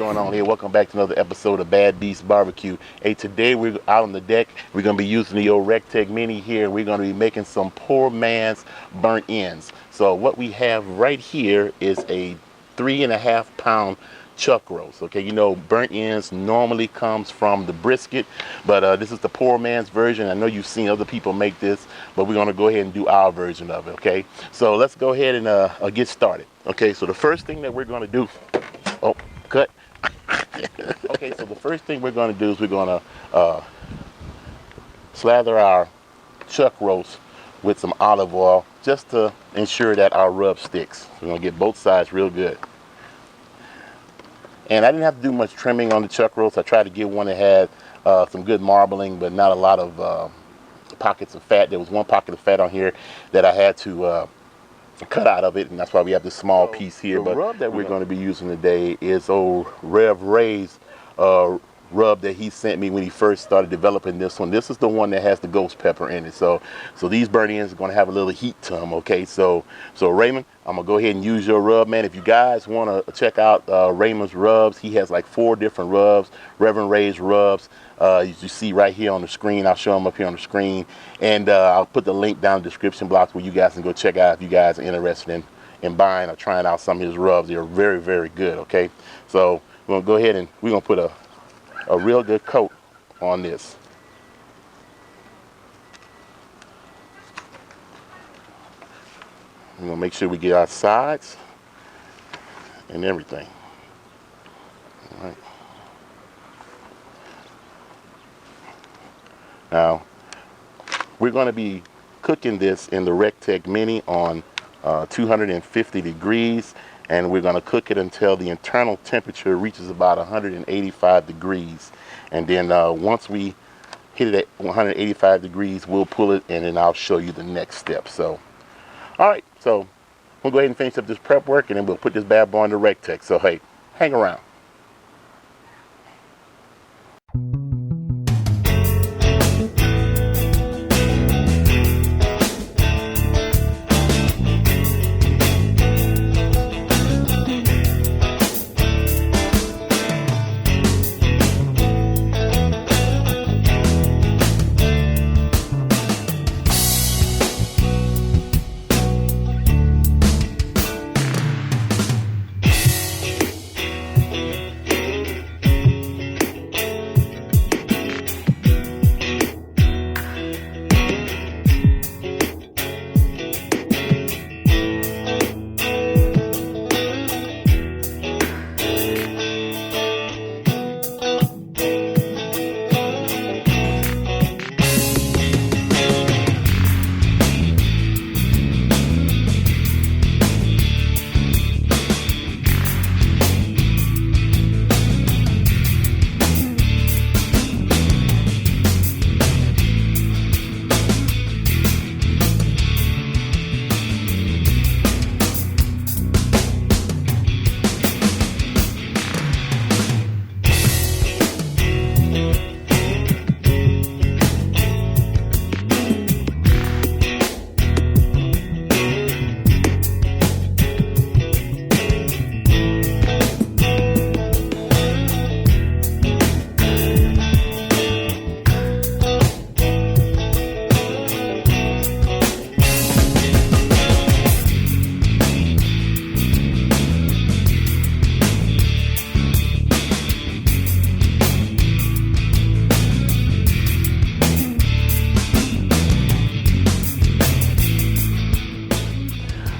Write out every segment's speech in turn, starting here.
going on here? Welcome back to another episode of Bad Beast Barbecue. Hey, today we're out on the deck. We're going to be using the old Rectech Mini here, and we're going to be making some poor man's burnt ends. So what we have right here is a 3.5 pound chuck roast. Okay, you know, burnt ends normally comes from the brisket, but this is the poor man's version. I know you've seen other people make this, but we're going to go ahead and do our version of it. Okay, so let's go ahead and get started. Okay, so the first thing that we're going to do, oh, cut. Okay, so the first thing we're going to do is we're going to slather our chuck roast with some olive oil just to ensure that our rub sticks. We're going to get both sides real good. And I didn't have to do much trimming on the chuck roast. I tried to get one that had some good marbling, but not a lot of pockets of fat. There was one pocket of fat on here that I had to cut out of it, and that's why we have this small piece here. But the rub that we're going to be using today is old Revr'n's rub that he sent me when he first started developing this one. This is the one that has the ghost pepper in it. So these burnt ends are going to have a little heat to them. Okay, so Raymond, I'm gonna go ahead and use your rub, man. If you guys want to check out Raymond's rubs, he has like 4 different rubs, Revr'nrays rubs. As you see right here on the screen, I'll show them up here on the screen, and I'll put the link down in the description box where you guys can go check out if you guys are interested in buying or trying out some of his rubs. They're very, very good. Okay, so we're gonna go ahead and we're gonna put a real good coat on this. We're gonna make sure we get our sides and everything. All right. Now, we're going to be cooking this in the Rectech Mini on 250 degrees, and we're going to cook it until the internal temperature reaches about 185 degrees. And then once we hit it at 185 degrees, we'll pull it, and then I'll show you the next step. So, all right, so we'll go ahead and finish up this prep work, and then we'll put this bad boy in the Rectech. So, hey, hang around.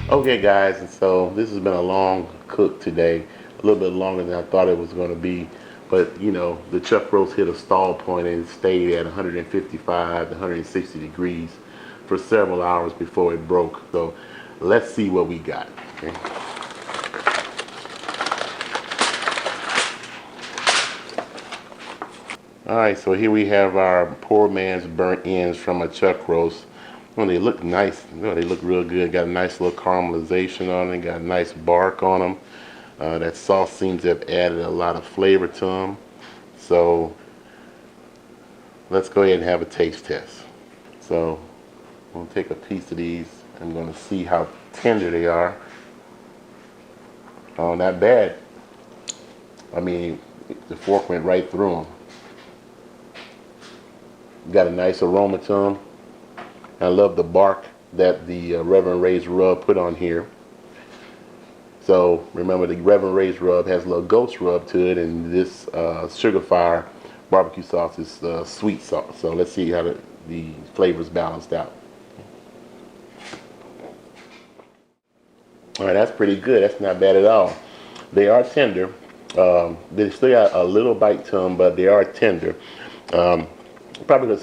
Okay guys, and so this has been a long cook today, a little bit longer than I thought it was going to be, but you know, the chuck roast hit a stall point and stayed at 155 to 160 degrees for several hours before it broke. So let's see what we got. Okay. Alright, so here we have our poor man's burnt ends from a chuck roast. Well, they look nice. They look real good. Got a nice little caramelization on it. Got a nice bark on them. That sauce seems to have added a lot of flavor to them. So let's go ahead and have a taste test. So I'm going to take a piece of these. I'm going to see how tender they are. Oh, not bad. I mean, the fork went right through them. Got a nice aroma to them. I love the bark that the Revr'n Rays rub put on here. So remember, the Revr'n Rays rub has a little ghost rub to it, and this Sugar Fire barbecue sauce is sweet sauce. So let's see how the flavors balanced out. All right, that's pretty good. That's not bad at all. They are tender. They still got a little bite to them, but they are tender. Um, Probably gonna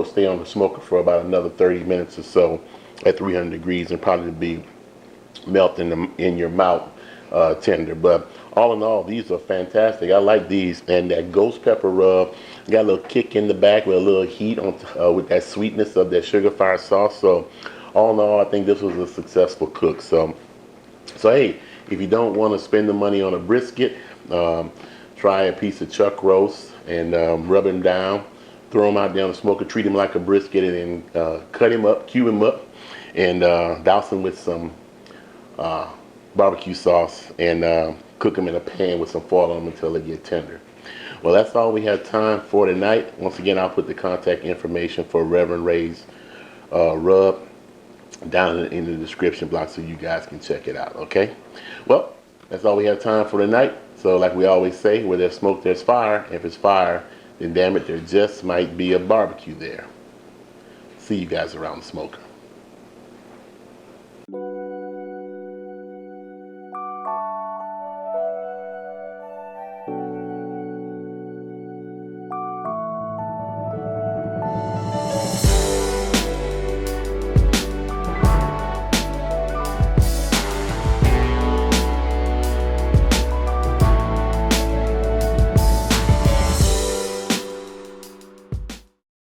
stay on the smoker for about another 30 minutes or so at 300 degrees, and probably be melting in your mouth tender. But all in all, these are fantastic. I like these, and that ghost pepper rub got a little kick in the back with a little heat on with that sweetness of that sugar fire sauce. So all in all, I think this was a successful cook. So hey, if you don't want to spend the money on a brisket, try a piece of chuck roast and rub him down, throw him out down the smoker, treat him like a brisket, and then cut him up, cube him up, and douse him with some barbecue sauce, and cook them in a pan with some foil on them until they get tender. Well, that's all we have time for tonight. Once again, I'll put the contact information for Revr'n Rays rub down in the description block so you guys can check it out. Okay, well, that's all we have time for tonight. So like we always say, where there's smoke there's fire. If it's fire, then damn it, there just might be a barbecue there. See you guys around the smoker.